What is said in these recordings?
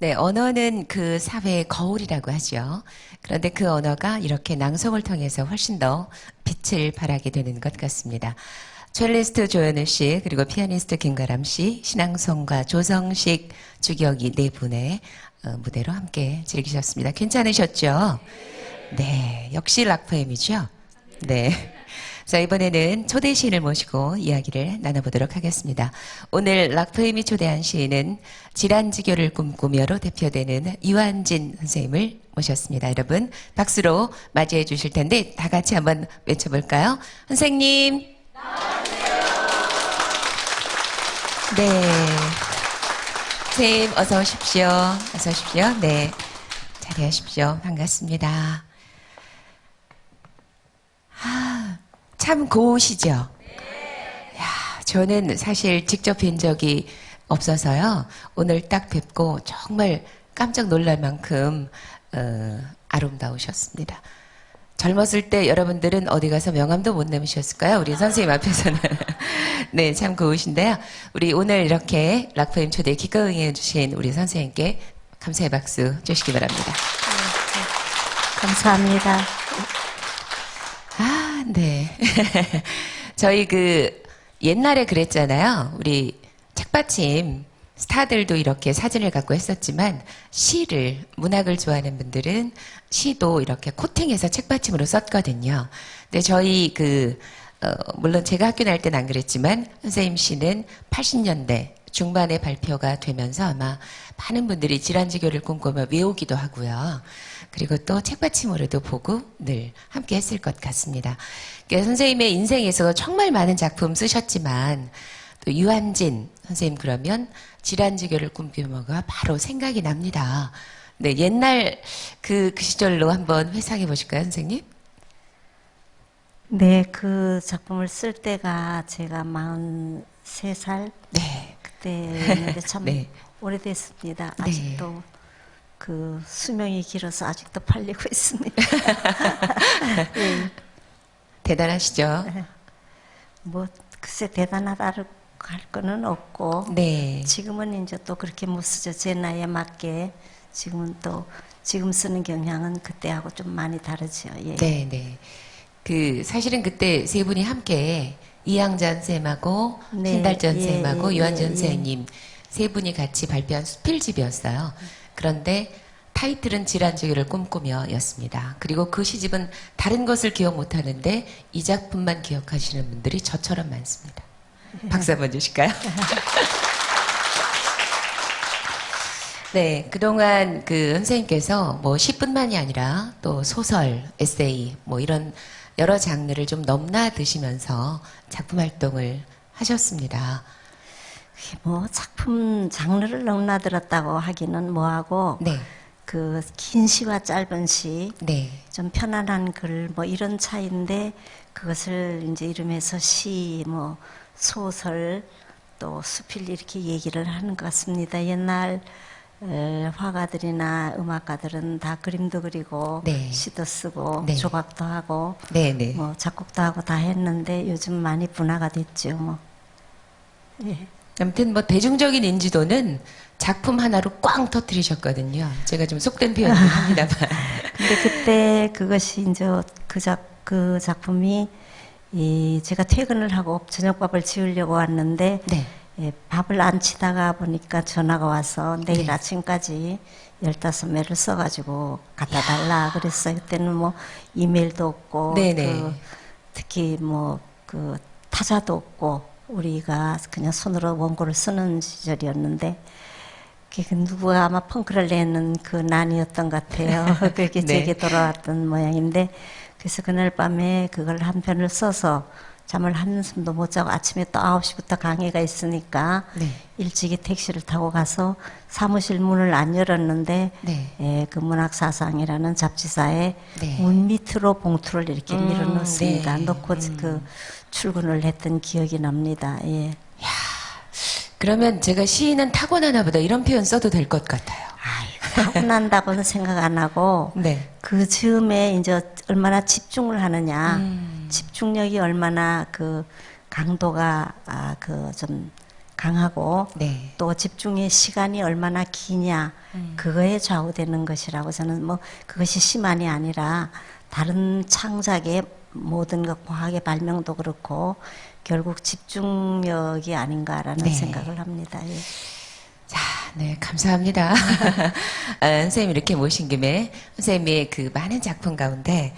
네, 언어는 그 사회의 거울이라고 하죠. 그런데 그 언어가 이렇게 낭송을 통해서 훨씬 더 빛을 발하게 되는 것 같습니다. 첼리스트 조현우 씨, 그리고 피아니스트 김가람 씨, 신앙송가 조성식, 주경이 네 분의 무대로 함께 즐기셨습니다. 괜찮으셨죠? 네, 역시 락포엠이죠? 네. 자, 이번에는 초대 시인을 모시고 이야기를 나눠보도록 하겠습니다. 오늘 락포엠이 초대한 시인은 질환지교를 꿈꾸며로 대표되는 유한진 선생님을 모셨습니다. 여러분, 박수로 맞이해 주실 텐데 다 같이 한번 외쳐볼까요? 선생님. 네. 선생님, 어서 오십시오. 어서 오십시오. 네. 자리하십시오. 반갑습니다. 참 고우시죠? 야, 저는 사실 직접 뵌 적이 없어서요. 오늘 딱 뵙고 정말 깜짝 놀랄 만큼 아름다우셨습니다. 젊었을 때 여러분들은 어디 가서 명함도 못 내미셨을까요? 우리 선생님 앞에서는. 네, 참 고우신데요. 우리 오늘 이렇게 락포엠 초대에 기꺼이 응해주신 우리 선생님께 감사의 박수 주시기 바랍니다. 감사합니다. 아, 네. 저희 옛날에 그랬잖아요. 우리 책받침 스타들도 이렇게 사진을 갖고 했었지만 문학을 좋아하는 분들은 시도 이렇게 코팅해서 책받침으로 썼거든요. 근데 저희 물론 제가 학교 다닐 때는 안 그랬지만 선생님 시는 80년대 중반에 발표가 되면서 아마 많은 분들이 질환지교를 꿈꾸며 외우기도 하고요. 그리고 또 책받침으로도 보고 늘 함께 했을 것 같습니다. 그러니까 선생님의 인생에서 정말 많은 작품 쓰셨지만 또 유한진 선생님 그러면 질환지교를 꿈꾸며가 바로 생각이 납니다. 네, 옛날 그 시절로 한번 회상해 보실까요, 선생님? 네, 그 작품을 쓸 때가 제가 43살 네. 그때였는데 참 네. 오래됐습니다. 네. 아직도 그 수명이 길어서 아직도 팔리고 있습니다. 네. 대단하시죠? 뭐 글쎄 대단하다고 할 거는 없고 네. 지금은 이제 또 그렇게 못 쓰죠. 제 나이에 맞게 지금은 또 지금 쓰는 경향은 그때하고 좀 많이 다르죠. 예. 네, 네. 사실은 그때 세 분이 함께 이양자 선생님하고 네, 신달전 예, 선생님하고 예, 유한전 예, 선생님 세 분이 같이 발표한 수필집이었어요. 그런데 타이틀은 질환지교를 꿈꾸며였습니다. 그리고 그 시집은 다른 것을 기억 못하는데 이 작품만 기억하시는 분들이 저처럼 많습니다. 박수 한번 주실까요? 네, 그동안 선생님께서 뭐 시뿐만이 아니라 또 소설, 에세이 뭐 이런 여러 장르를 좀 넘나드시면서 작품 활동을 하셨습니다. 뭐 작품 장르를 넘나들었다고 하기는 뭐하고 네, 그 긴 시와 짧은 시, 네, 좀 편안한 글 뭐 이런 차이인데 그것을 이제 이름해서 시, 뭐 소설 또 수필 이렇게 얘기를 하는 것 같습니다. 옛날 화가들이나 음악가들은 다 그림도 그리고 네. 시도 쓰고 네. 조각도 하고 네, 네. 뭐 작곡도 하고 다 했는데 요즘 많이 분화가 됐죠. 뭐. 예. 아무튼 뭐 대중적인 인지도는 작품 하나로 꽝 터뜨리셨거든요. 제가 좀 속된 표현을 합니다만. 근데 그때 그것이 이제 그 작품이 제가 퇴근을 하고 저녁밥을 지으려고 왔는데 네, 밥을 안 치다가 보니까 전화가 와서 내일 네. 아침까지 15매를 써가지고 갖다 달라 그랬어요. 그때는 뭐 이메일도 없고 네네. 특히 뭐 그 타자도 없고 우리가 그냥 손으로 원고를 쓰는 시절이었는데 누구가 아마 펑크를 내는 그 난이었던 것 같아요. 그게 네. 제게 돌아왔던 모양인데 그래서 그날 밤에 그걸 한 편을 써서 잠을 한숨도 못 자고 아침에 또 9시부터 강의가 있으니까 네. 일찍이 택시를 타고 가서 사무실 문을 안 열었는데 네. 그 문학사상이라는 잡지사에 네. 문 밑으로 봉투를 이렇게 밀어 넣습니다. 네. 넣고 그 출근을 했던 기억이 납니다. 예. 그러면 제가 시인은 타고나나 보다 이런 표현 써도 될 것 같아요. 타고난다고는 생각 안 하고 네. 그 즈음에 이제 얼마나 집중을 하느냐 집중력이 얼마나 그 강도가 좀 강하고 네. 또 집중의 시간이 얼마나 기냐 그거에 좌우되는 것이라고 저는 뭐 그것이 심한이 아니라 다른 창작의 모든 것 과학의 발명도 그렇고 결국 집중력이 아닌가라는 네. 생각을 합니다. 예. 자, 네, 감사합니다. 선생님 이렇게 모신 김에 선생님의 그 많은 작품 가운데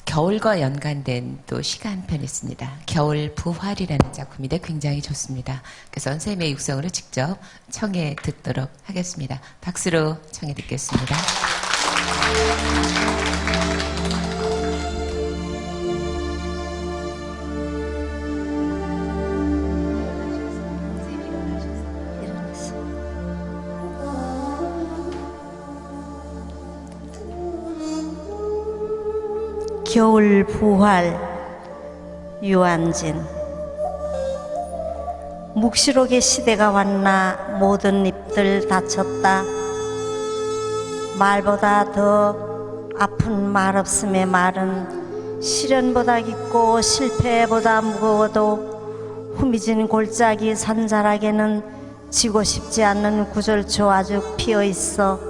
겨울과 연관된 또 시간편이 있습니다. 겨울 부활이라는 작품인데 굉장히 좋습니다. 그래서 선생님의 육성으로 직접 청해 듣도록 하겠습니다. 박수로 청해 듣겠습니다. 일어나서. 겨울 부활 유한진 묵시록의 시대가 왔나 모든 잎들 다쳤다 말보다 더 아픈 말 없음의 말은 시련보다 깊고 실패보다 무거워도 후미진 골짜기 산자락에는 지고 싶지 않는 구절초 아직 피어있어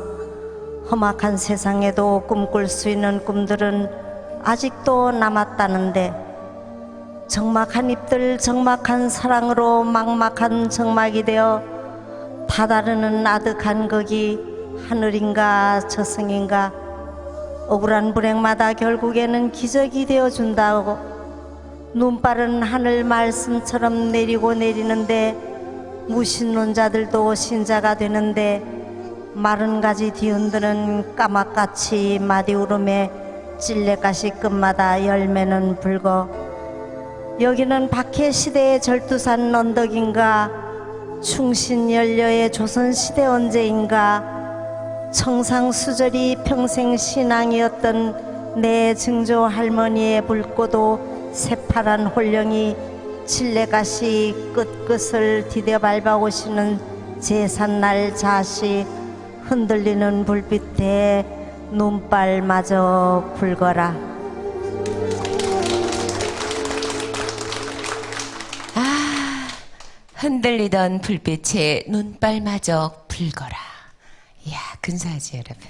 험악한 세상에도 꿈꿀 수 있는 꿈들은 아직도 남았다는데 적막한 잎들 적막한 사랑으로 막막한 적막이 되어 다다르는 아득한 거기 하늘인가 저승인가 억울한 불행마다 결국에는 기적이 되어준다고 눈발은 하늘 말씀처럼 내리고 내리는데 무신론자들도 신자가 되는데 마른 가지 뒤흔드는 까막같이 마디 울음에 찔레가시 끝마다 열매는 붉어 여기는 박해시대의 절두산 언덕인가 충신연려의 조선시대 언제인가 청상수절이 평생 신앙이었던 내 증조 할머니의 붉고도 새파란 홀령이 칠레가시 끝끝을 디뎌 밟아 오시는 제삿날 자시 흔들리는 불빛에 눈발마저 붉어라. 아, 흔들리던 불빛에 눈발마저 붉어라. 이야, 근사하지 여러분.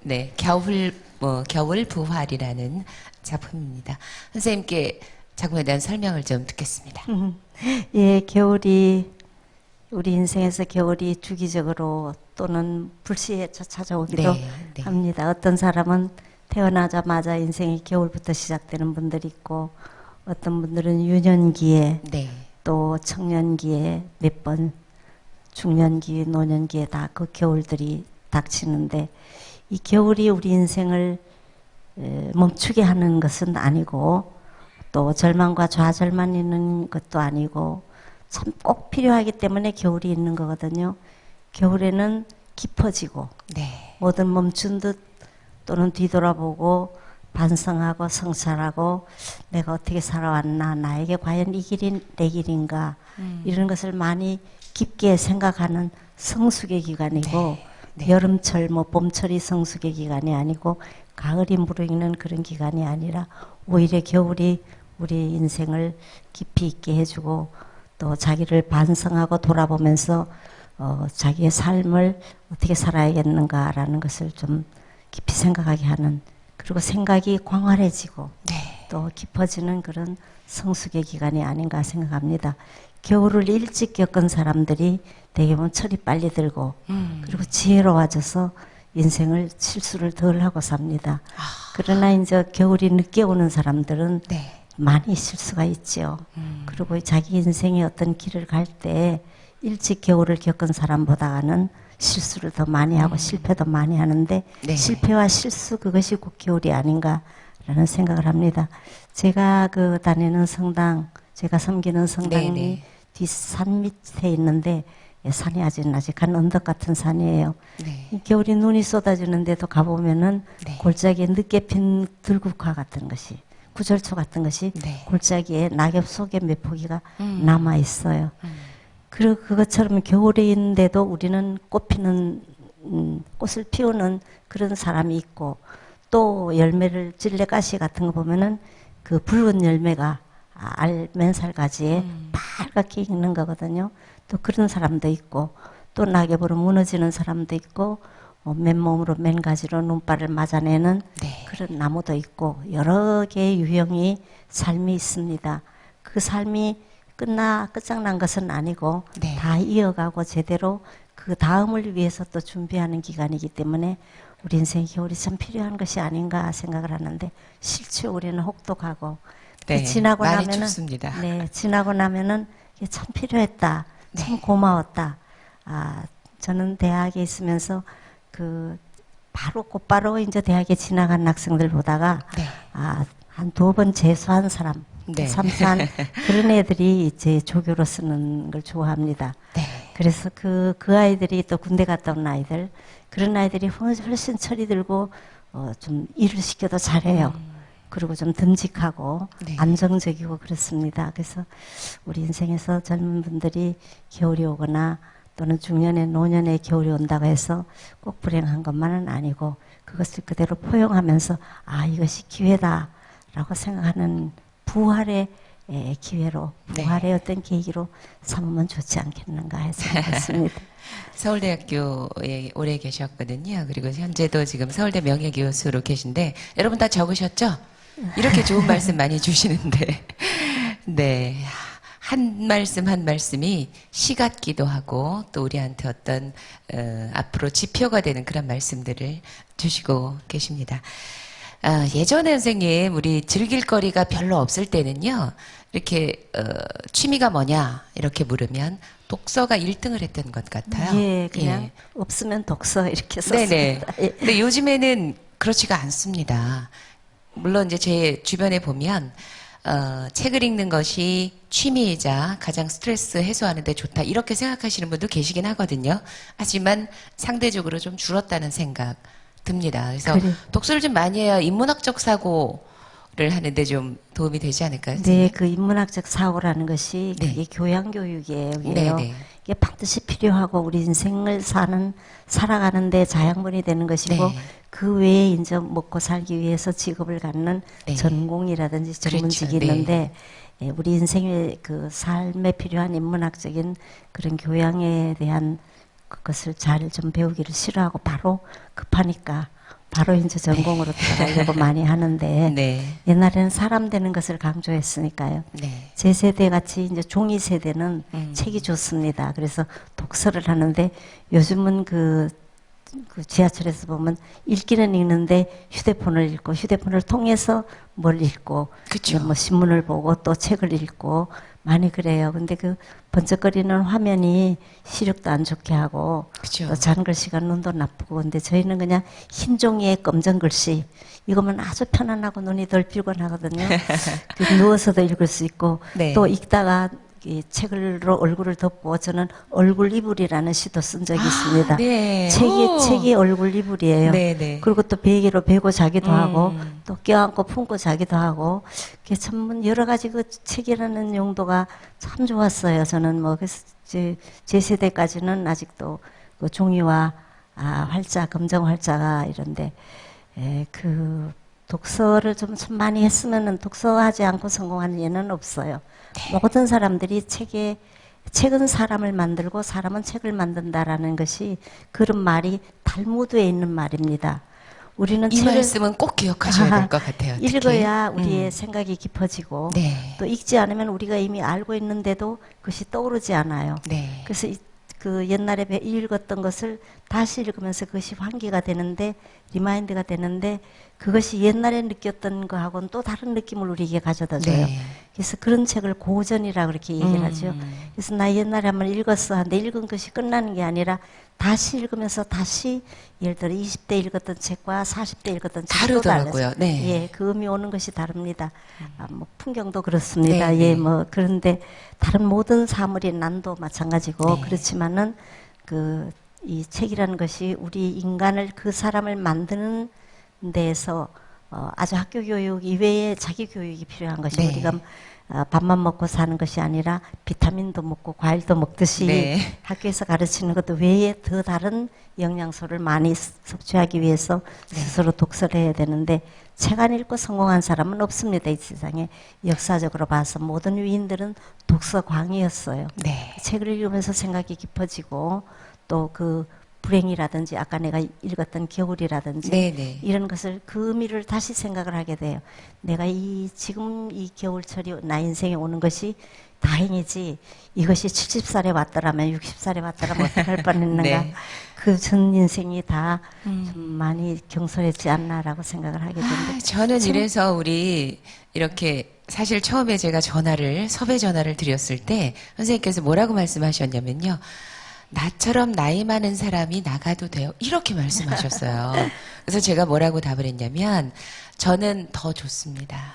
네, 겨울 부활이라는 작품입니다. 선생님께 작품에 대한 설명을 좀 듣겠습니다. 예, 겨울이 우리 인생에서 겨울이 주기적으로 또는 불시에 찾아오기도 네. 합니다. 어떤 사람은 태어나자마자 인생이 겨울부터 시작되는 분들이 있고 어떤 분들은 유년기에 네. 또 청년기에 몇 번 중년기, 노년기에 다 그 겨울들이 닥치는데 이 겨울이 우리 인생을 멈추게 하는 것은 아니고 또 절망과 좌절만 있는 것도 아니고 참 꼭 필요하기 때문에 겨울이 있는 거거든요. 겨울에는 깊어지고 네. 뭐든 멈춘 듯 또는 뒤돌아보고 반성하고 성찰하고 내가 어떻게 살아왔나 나에게 과연 이 길이 내 길인가 이런 것을 많이 깊게 생각하는 성숙의 기간이고 네. 여름철 뭐 봄철이 성숙의 기간이 아니고 가을이 무르익는 그런 기간이 아니라 오히려 겨울이 우리 인생을 깊이 있게 해주고 또 자기를 반성하고 돌아보면서 자기의 삶을 어떻게 살아야겠는가라는 것을 좀 깊이 생각하게 하는 그리고 생각이 광활해지고 네. 또 깊어지는 그런 성숙의 기간이 아닌가 생각합니다. 겨울을 일찍 겪은 사람들이 대개 보면 철이 빨리 들고 그리고 지혜로워져서 인생을 실수를 덜 하고 삽니다. 그러나 이제 겨울이 늦게 오는 사람들은 네. 많이 실수가 있죠. 그리고 자기 인생의 어떤 길을 갈 때 일찍 겨울을 겪은 사람보다는 실수를 더 많이 하고 실패도 많이 하는데 네. 실패와 실수 그것이 곧 겨울이 아닌가라는 생각을 합니다. 제가 다니는 성당, 제가 섬기는 성당이 네네. 뒷산 밑에 있는데 산이 아주 나직한 언덕 같은 산이에요. 네. 이 겨울이 눈이 쏟아지는데도 가보면은 네. 골짜기에 늦게 핀 들국화 같은 것이 구절초 같은 것이 네. 골짜기에 낙엽 속에 몇 포기가 남아 있어요. 그리고 그것처럼 겨울인데도 우리는 꽃피는 꽃을 피우는 그런 사람이 있고 또 열매를 찔레가시 같은 거 보면은 그 붉은 열매가 알맨살가지에 빨갛게 익는 거거든요. 또 그런 사람도 있고 또 낙엽으로 무너지는 사람도 있고 맨몸으로 맨가지로 눈발을 맞아내는 네. 그런 나무도 있고 여러 개의 유형이 삶이 있습니다. 그 삶이 끝장난 것은 아니고 네. 다 이어가고 제대로 그 다음을 위해서 또 준비하는 기간이기 때문에 우리 인생 겨울이 참 필요한 것이 아닌가 생각을 하는데 실제 우리는 혹독하고 네. 지나고 많이 나면은 춥습니다. 네, 지나고 나면은 이게 참 필요했다. 참 네. 고마웠다. 저는 대학에 있으면서 곧바로 이제 대학에 지나간 학생들 보다가 네. 한 2번 재수한 사람, 네. 삼수한 그런 애들이 이제 조교로 쓰는 걸 좋아합니다. 네. 그래서 그 아이들이 또 군대 갔다 온 아이들, 그런 아이들이 훨씬 철이 들고 좀 일을 시켜도 잘해요. 그리고 좀 듬직하고 네. 안정적이고 그렇습니다. 그래서 우리 인생에서 젊은 분들이 겨울이 오거나 또는 중년에 노년에 겨울이 온다고 해서 꼭 불행한 것만은 아니고 그것을 그대로 포용하면서 이것이 기회다라고 생각하는 부활의 기회로 부활의 어떤 계기로 삼으면 좋지 않겠는가 해서 생각했습니다. 서울대학교에 오래 계셨거든요. 그리고 현재도 지금 서울대 명예교수로 계신데 여러분 다 적으셨죠? 이렇게 좋은 말씀 많이 주시는데 네. 한 말씀 한 말씀이 시 같기도 하고 또 우리한테 어떤 앞으로 지표가 되는 그런 말씀들을 주시고 계십니다. 예전에 선생님 우리 즐길 거리가 별로 없을 때는요. 이렇게 취미가 뭐냐 이렇게 물으면 독서가 1등을 했던 것 같아요. 예, 그냥 없으면 독서 이렇게 썼습니다. 네네. 예. 근데 요즘에는 그렇지가 않습니다. 물론 이제 제 주변에 보면 책을 읽는 것이 취미이자 가장 스트레스 해소하는 데 좋다 이렇게 생각하시는 분도 계시긴 하거든요. 하지만 상대적으로 좀 줄었다는 생각 듭니다. 그래서 그래. 독서를 좀 많이 해야 인문학적 사고를 하는데 좀 도움이 되지 않을까요? 네, 그 인문학적 사고라는 것이 네. 그게 교양교육이에요. 네네. 이게 반드시 필요하고 우리 인생을 살아가는데 자양분이 되는 것이고 네. 그 외에 이제 먹고 살기 위해서 직업을 갖는 네. 전공이라든지 전문직이 그렇죠. 네. 있는데 우리 인생의 그 삶에 필요한 인문학적인 그런 교양에 대한 그것을 잘 좀 배우기를 싫어하고 바로 급하니까 바로 이제 전공으로 들어가려고 많이 하는데 네. 옛날에는 사람 되는 것을 강조했으니까요. 네. 제 세대 같이 이제 종이 세대는 책이 좋습니다. 그래서 독서를 하는데 요즘은 그 지하철에서 보면 읽기는 읽는데 휴대폰을 읽고 휴대폰을 통해서 뭘 읽고 그쵸. 뭐 신문을 보고 또 책을 읽고 많이 그래요. 근데 그 번쩍거리는 화면이 시력도 안 좋게 하고 그쵸. 또 작은 글씨가 눈도 나쁘고 근데 저희는 그냥 흰 종이에 검정 글씨 이거면 아주 편안하고 눈이 덜 피곤하거든요. 누워서도 읽을 수 있고 네. 또 읽다가 이 책으로 얼굴을 덮고 저는 얼굴 이불이라는 시도 쓴 적이 있습니다. 네. 책이 얼굴 이불이에요. 네네. 그리고 또 베개로 베고 자기도 하고 또 껴안고 품고 자기도 하고 그게 참 여러 가지 그 책이라는 용도가 참 좋았어요. 저는 뭐 그래서 제 세대까지는 아직도 그 종이와 활자, 검정 활자가 이런데 그 독서를 좀 많이 했으면은 독서하지 않고 성공하는 예는 없어요. 모든 사람들이 책은 사람을 만들고 사람은 책을 만든다라는 것이 그런 말이 달무드에 있는 말입니다. 우리는 이 책을 말씀은 꼭 기억하셔야 될 것 같아요. 특히. 읽어야 우리의 생각이 깊어지고 네. 또 읽지 않으면 우리가 이미 알고 있는데도 그것이 떠오르지 않아요. 네. 그래서 그 옛날에 읽었던 것을 다시 읽으면서 그것이 환기가 되는데 리마인드가 되는데 그것이 옛날에 느꼈던 거하고는 또 다른 느낌을 우리에게 가져다 줘요. 네. 그래서 그런 책을 고전이라고 그렇게 얘기를 하죠. 그래서 나 옛날에 한번 읽었어. 근데 읽은 것이 끝나는 게 아니라 다시 읽으면서 다시 예를 들어 20대 읽었던 책과 40대 읽었던 책이 또 다르더라고요. 달라요. 네. 예, 그 의미 오는 것이 다릅니다. 뭐 풍경도 그렇습니다. 네, 예, 네. 뭐 그런데 다른 모든 사물의 난도 마찬가지고 네. 그렇지만은 이 책이라는 것이 우리 인간을 그 사람을 만드는 데에서 아주 학교 교육 이외에 자기 교육이 필요한 것이 네. 우리가 밥만 먹고 사는 것이 아니라 비타민도 먹고 과일도 먹듯이 네. 학교에서 가르치는 것도 외에 더 다른 영양소를 많이 섭취하기 위해서 스스로 독서를 해야 되는데 책 안 읽고 성공한 사람은 없습니다. 이 세상에. 역사적으로 봐서 모든 위인들은 독서광이었어요. 네. 책을 읽으면서 생각이 깊어지고 또 그 불행이라든지 아까 내가 읽었던 겨울이라든지 네네. 이런 것을 그 의미를 다시 생각을 하게 돼요. 내가 지금 이 겨울철이 나 인생에 오는 것이 다행이지 이것이 70살에 왔더라면 60살에 왔더라면 어떡할 뻔했는가. 네. 그 전 인생이 다 좀 많이 경솔했지 않나라고 생각을 하게 되는데 저는 이래서 우리 이렇게 사실 처음에 제가 섭외 전화를 드렸을 때 선생님께서 뭐라고 말씀하셨냐면요. 나처럼 나이 많은 사람이 나가도 돼요. 이렇게 말씀하셨어요. 그래서 제가 뭐라고 답을 했냐면 저는 더 좋습니다.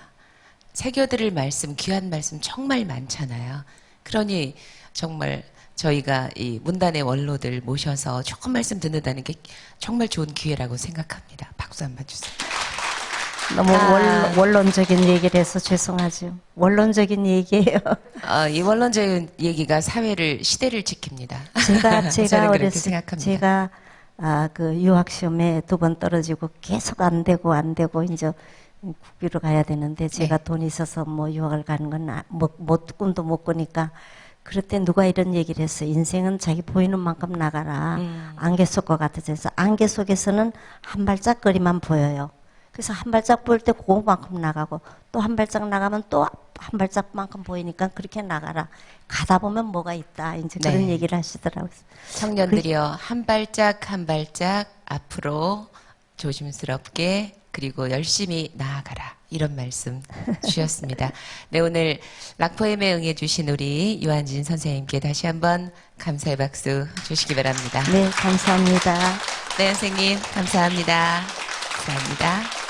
새겨들을 말씀, 귀한 말씀 정말 많잖아요. 그러니 정말 저희가 이 문단의 원로들 모셔서 좋은 말씀 듣는다는 게 정말 좋은 기회라고 생각합니다. 박수 한번 주세요. 너무 원론적인 얘기를 해서 죄송하죠. 원론적인 얘기예요. 이 원론적인 얘기가 시대를 지킵니다. 제가 저는 그렇게 어렸을 생각합니다. 제가 그 유학 시험에 2번 떨어지고 계속 안 되고 이제 국비로 가야 되는데 제가 네. 돈이 있어서 뭐 유학을 가는 건 꿈도 못 꾸니까 그럴 때 누가 이런 얘기를 했어요. 인생은 자기 보이는 만큼 나가라. 안개 속과 같아져서 안개 속에서는 한 발짝 거리만 보여요. 그래서 한 발짝 보일 때 그만큼 나가고 또 한 발짝 나가면 또 한 발짝만큼 보이니까 그렇게 나가라. 가다 보면 뭐가 있다. 이제 그런 네. 얘기를 하시더라고요. 청년들이여 한 발짝 한 발짝 앞으로 조심스럽게 그리고 열심히 나아가라 이런 말씀 주셨습니다. 네, 오늘 락포엠에 응해주신 우리 유한진 선생님께 다시 한번 감사의 박수 주시기 바랍니다. 네, 감사합니다. 네, 선생님 감사합니다. 감사합니다.